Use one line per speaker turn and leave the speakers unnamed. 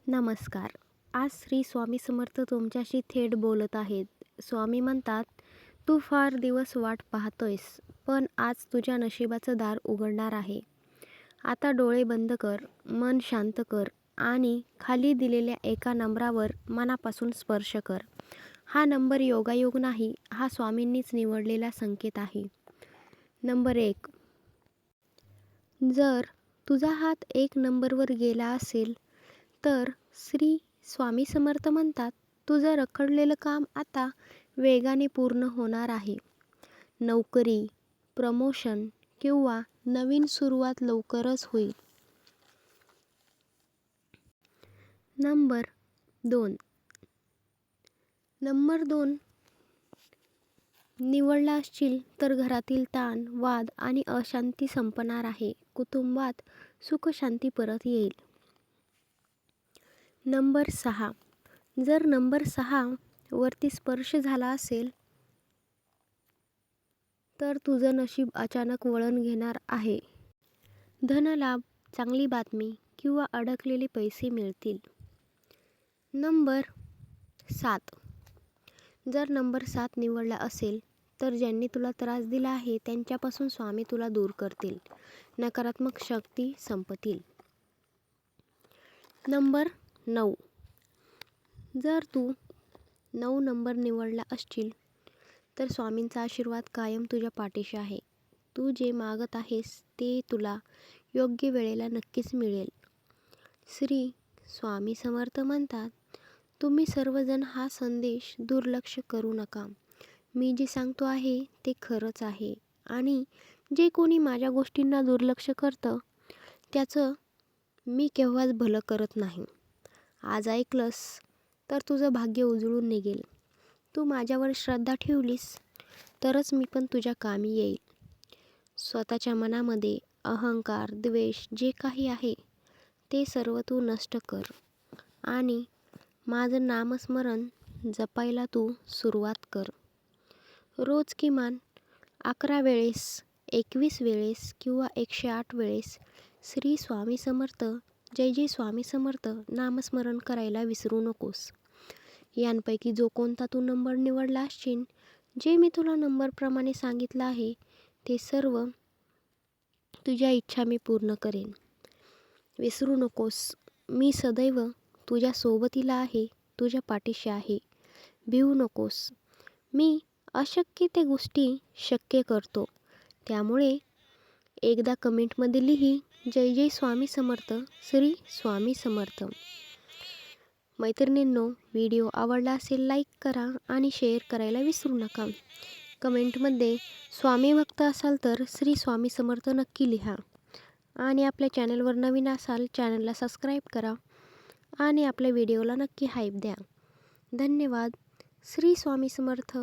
नमस्कार. आज श्री स्वामी समर्थ तुमच्याशी थेट बोलत आहेत. स्वामी म्हणतात, तू फार दिवस वाट पाहतोयस, पण आज तुझ्या नशिबाचं दार उघडणार आहे. आता डोळे बंद कर, मन शांत कर आणि खाली दिलेल्या एका नंबरावर मनापासून स्पर्श कर. हा नंबर योगायोग नाही, हा स्वामींनीच निवडलेला संकेत आहे. नंबर 1. जर तुझा हात 1 नंबरवर गेला असेल, तर श्री स्वामी समर्थ म्हणतात, तुझं रखडलेलं काम आता वेगाने पूर्ण होणार आहे. नोकरी, प्रमोशन किंवा नवीन सुरुवात लवकरच होईल. नंबर 2. नंबर 2 निवडला असशील तर घरातील ताण, वाद आणि अशांती संपणार आहे. कुटुंबात सुख शांती परत येईल. नंबर 6. जर नंबर 6 वरती स्पर्श झाला असेल, तर तुझं नशीब अचानक वळण घेणार आहे. धनलाभ, चांगली बातमी किंवा अडकलेले पैसे मिळतील. नंबर 7. जर नंबर 7 निवडला असेल, तर ज्यांनी तुला त्रास दिला आहे त्यांच्यापासून स्वामी तुला दूर करतील. नकारात्मक शक्ती संपतील. नंबर 9. जर तू 9 नंबर निवडला असशील, तर स्वामींचा आशीर्वाद कायम तुझ्या पाठीशी आहे. तू जे मागत आहेस ते तुला योग्य वेळेला नक्कीच मिळेल. श्री स्वामी समर्थ म्हणतात, तुम्ही सर्वजण हा संदेश दुर्लक्ष करू नका. मी जे सांगतो आहे ते खरंच आहे आणि जे कोणी माझ्या गोष्टींना दुर्लक्ष करतं त्याचं मी केव्हाच भलं करत नाही. आज ऐकलंस तर तुझं भाग्य उजळून निघेल. तू माझ्यावर श्रद्धा ठेवलीस तरच मी पण तुझ्या कामी येईल. स्वतःच्या मनामध्ये अहंकार, द्वेष जे काही आहे ते सर्व तू नष्ट कर आणि माझं नामस्मरण जपायला तू सुरुवात कर. रोज किमान 11 वेळेस, 21 वेळेस किंवा 108 वेळेस श्री स्वामी समर्थ, जय जय स्वामी समर्थ नामस्मरण करायला विसरू नकोस. यांपैकी जो कोणता तू नंबर निवडला असशील, जे मी तुला नंबरप्रमाणे सांगितलं आहे ते सर्व तुझ्या इच्छा मी पूर्ण करेन. विसरू नकोस, मी सदैव तुझ्या सोबतीला आहे, तुझ्या पाठीशी आहे. भिवू नकोस, मी अशक्य त्या गोष्टी शक्य करतो. त्यामुळे एकदा कमेंटमध्ये लिही, जय जय स्वामी समर्थ, श्री स्वामी समर्थ. मैत्रिणींनो, व्हिडिओ आवडला असेल लाईक करा आणि शेअर करायला विसरू नका. कमेंटमध्ये स्वामी भक्त असाल तर श्री स्वामी समर्थ नक्की लिहा आणि आपल्या चॅनलवर नवीन असाल चॅनलला सबस्क्राईब करा आणि आपल्या व्हिडिओला नक्की हाईप द्या. धन्यवाद. श्री स्वामी समर्थ.